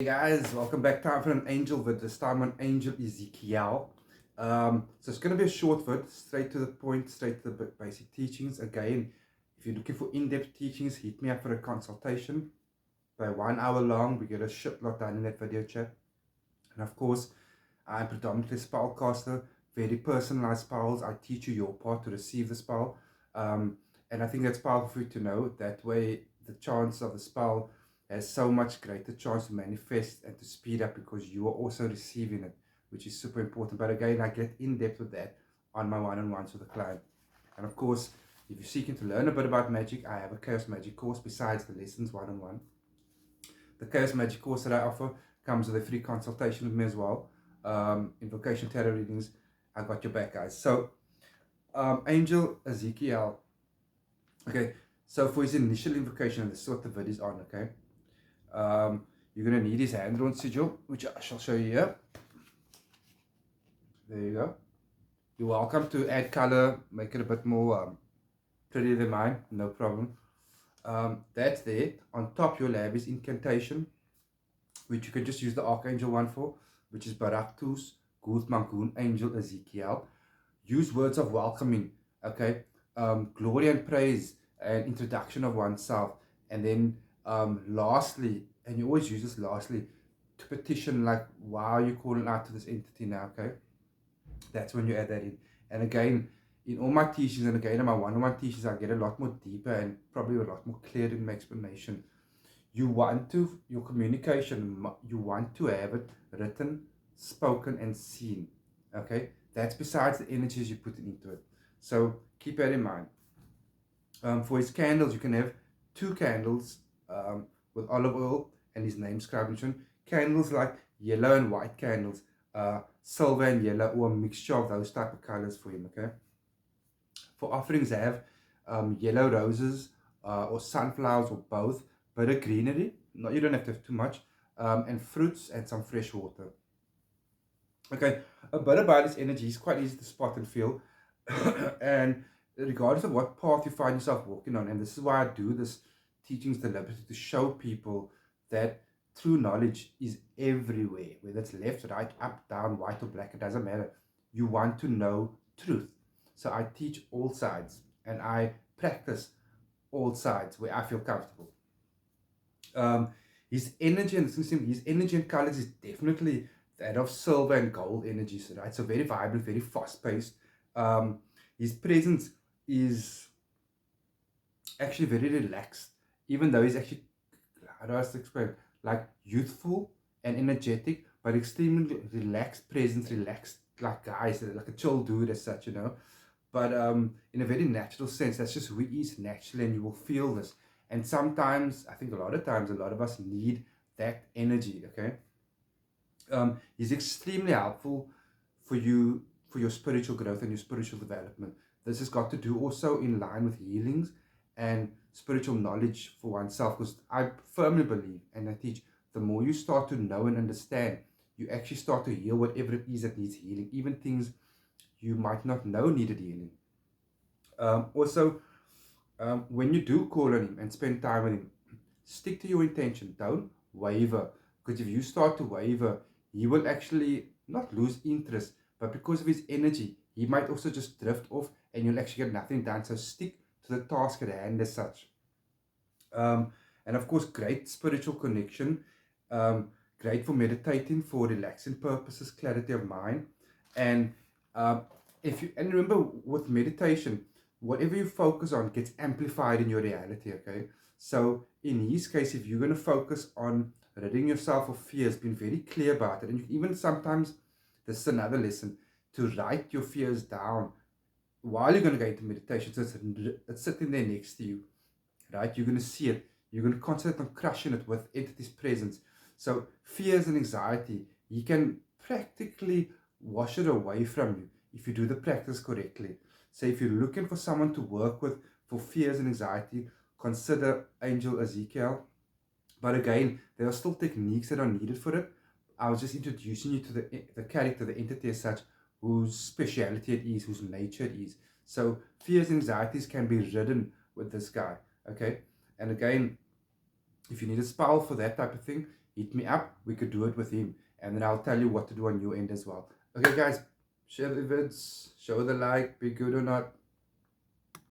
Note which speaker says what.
Speaker 1: Hey guys, welcome back. Time for an angel vid, this time on Angel Ezekiel. So it's going to be a short vid, straight to the point, straight to the basic teachings. Again, if you're looking for in-depth teachings, hit me up for a consultation. By 1 hour long, we get a shitload done in that video chat. And of course, I'm predominantly a spellcaster, very personalized spells. I teach you your part to receive the spell. And I think that's powerful for you to know. That way, the chance of the spell has so much greater chance to manifest and to speed up because you are also receiving it, which is super important. But again, I get in depth with that on my one-on-ones with the client. And of course, if you're seeking to learn a bit about magic, I have a Chaos Magic course besides the lessons one-on-one. The Chaos Magic course that I offer comes with a free consultation with me as well. Invocation tarot readings, I got your back, guys. So, Angel Ezekiel. Okay, so for his initial invocation, and this is what the vid is on, okay? You're going to need his hand-drawn sigil, which I shall show you here. There you go. You're welcome to add color, make it a bit more prettier than mine, no problem. That's there. On top, you'll have his incantation, which you can just use the archangel one for, which is Baraktus, Guth Mangun, Angel Ezekiel. Use words of welcoming, okay? Glory and praise, and introduction of oneself. And then lastly, and you always use this lastly, to petition, like, why are you calling out to this entity now, okay? That's when you add that in. And again, in all my teachings, and again in my one-on-one teachings, I get a lot more deeper and probably a lot more clear in my explanation. You want to, your communication, you want to have it written, spoken, and seen, okay? That's besides the energies you put into it. So keep that in mind. For his candles, you can have 2 candles with olive oil and his name scribed on. Candles like yellow and white candles, silver and yellow, or a mixture of those type of colors for him, okay? For offerings, I have yellow roses or sunflowers or both, bit of greenery, no, you don't have to have too much, and fruits and some fresh water. Okay, a bit about his energy is quite easy to spot and feel. And regardless of what path you find yourself walking on, and this is why I do this teachings deliberately, to show people that true knowledge is everywhere, whether it's left, right, up, down, white or black, it doesn't matter. You want to know truth. So I teach all sides and I practice all sides where I feel comfortable. His energy and colors is definitely that of silver and gold energies, right? So very vibrant, very fast-paced. His presence is actually very relaxed, even though he's actually, how do I explain, like youthful and energetic, but extremely relaxed presence, relaxed like guys, like a chill dude as such, But in a very natural sense, that's just who he is naturally, and you will feel this. And sometimes, I think a lot of times, a lot of us need that energy, okay? He's extremely helpful for you, for your spiritual growth and your spiritual development. This has got to do also in line with healings and spiritual knowledge for oneself, because I firmly believe, and I teach, the more you start to know and understand, you actually start to heal whatever it is that needs healing, even things you might not know needed healing. When you do call on him and spend time with him, stick to your intention. Don't waver, because if you start to waver, he will actually not lose interest, but because of his energy, he might also just drift off and you'll actually get nothing done. So stick to the task at hand as such. And of course, great spiritual connection, great for meditating, for relaxing purposes, clarity of mind. And and remember, with meditation, whatever you focus on gets amplified in your reality, okay? So in his case, if you're going to focus on ridding yourself of fears, being very clear about it, and you can even sometimes, this is another lesson, to write your fears down while you're going to go into meditation. So it's sitting there next to you, right? You're going to see it. You're going to concentrate on crushing it with entity's presence. So fears and anxiety, you can practically wash it away from you if you do the practice correctly. So if you're looking for someone to work with for fears and anxiety, consider Angel Ezekiel. But again, there are still techniques that are needed for it. I was just introducing you to the character, the entity as such, whose speciality it is, whose nature it is. So fears and anxieties can be ridden with this guy, okay? And again, if you need a spell for that type of thing, hit me up. We could do it with him. And then I'll tell you what to do on your end as well. Okay, guys, share the vids, show the like, be good or not.